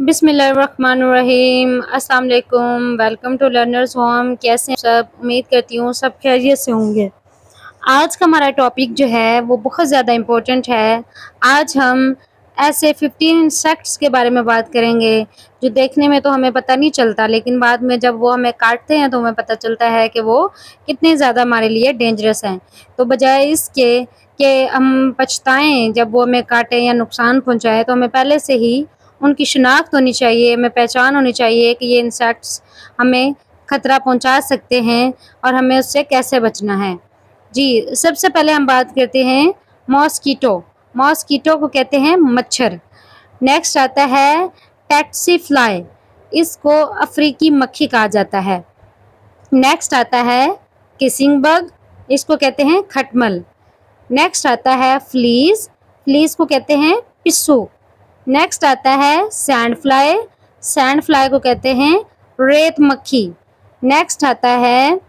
बिस्मिल्लाहिर्रहमानिर्रहीम। अस्सलाम वालेकुम। Welcome to learners home. कैसे हैं सब? उम्मीद करती हूँ सब खैरियत से होंगे। आज का हमारा टॉपिक जो है वो बहुत ज़्यादा इम्पोर्टेंट है। आज हम ऐसे 15 इंसेक्ट्स के बारे में बात करेंगे जो देखने में तो हमें पता नहीं चलता, लेकिन बाद में जब वो हमें काटते हैं तो हमें पता चलता है कि वो कितने ज़्यादा हमारे लिए डेंजरस हैं। तो बजाय इसके कि हम पछताएं जब वो हमें काटें या नुकसान पहुंचाएं, तो हमें पहले से ही उनकी शिनाख्त होनी चाहिए, हमें पहचान होनी चाहिए कि ये इंसेक्ट्स हमें खतरा पहुंचा सकते हैं और हमें उससे कैसे बचना है। जी, सबसे पहले हम बात करते हैं मॉस्कीटो। मॉस्कीटो को कहते हैं मच्छर। नेक्स्ट आता है टैक्सी फ्लाई, इसको अफ्रीकी मक्खी कहा जाता है। नेक्स्ट आता है किसिंग बग, इसको कहते हैं खटमल। नेक्स्ट आता है फ्लीज, फ्लीज को कहते हैं पिस्सू। नेक्स्ट आता है सैंड फ्लाई, सैंड फ्लाई को कहते हैं रेत मक्खी। नेक्स्ट आता है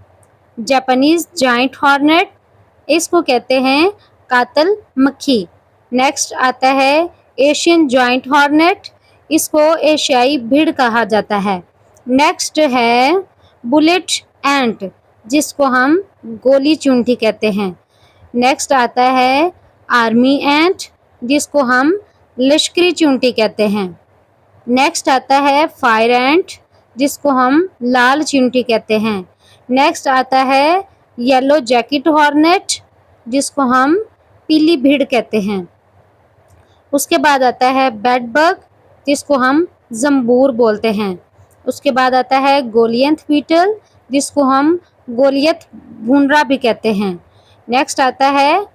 जापानीज जाइंट हॉर्नेट, इसको कहते हैं कातल मक्खी। नेक्स्ट आता है एशियन जॉइंट हॉर्नेट, इसको एशियाई भीड़ कहा जाता है। नेक्स्ट है बुलेट एंट, जिसको हम गोली चूंटी कहते हैं। नेक्स्ट आता है आर्मी एंट, जिसको हम लश्करी चूंटी कहते हैं। नेक्स्ट आता है फायर एंट, जिसको हम लाल चूंटी कहते हैं। नेक्स्ट आता है येलो जैकेट हॉर्नेट, जिसको हम पीली भीड़ कहते हैं। उसके बाद आता है बेड बग, जिसको हम जंबूर बोलते हैं। उसके बाद आता है गोलियंथ बीटल, जिसको हम गोलियत भूनरा भी कहते हैं। नेक्स्ट आता है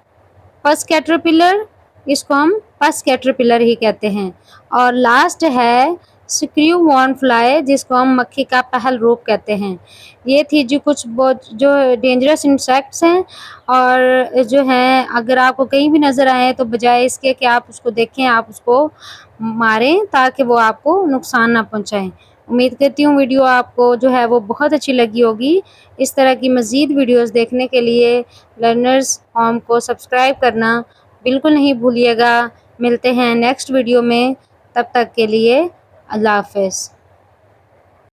पस कैटरपिलर, इसको हम पस कैटरपिलर ही कहते हैं। और लास्ट है स्क्रू वॉर्म फ्लाई, जिसको हम मक्खी का पहल रूप कहते हैं। ये थी जो कुछ बहुत जो डेंजरस इंसेक्ट्स हैं, और जो हैं अगर आपको कहीं भी नज़र आए तो बजाय इसके कि आप उसको देखें, आप उसको मारें ताकि वो आपको नुकसान ना पहुंचाएं। उम्मीद करती हूँ वीडियो आपको जो है वो बहुत अच्छी लगी होगी। इस तरह की मज़ीद वीडियोस देखने के लिए लर्नर्स होम को सब्सक्राइब करना बिल्कुल नहीं भूलिएगा। मिलते हैं नेक्स्ट वीडियो में, तब तक के लिए अल्लाह हाफ़िज़।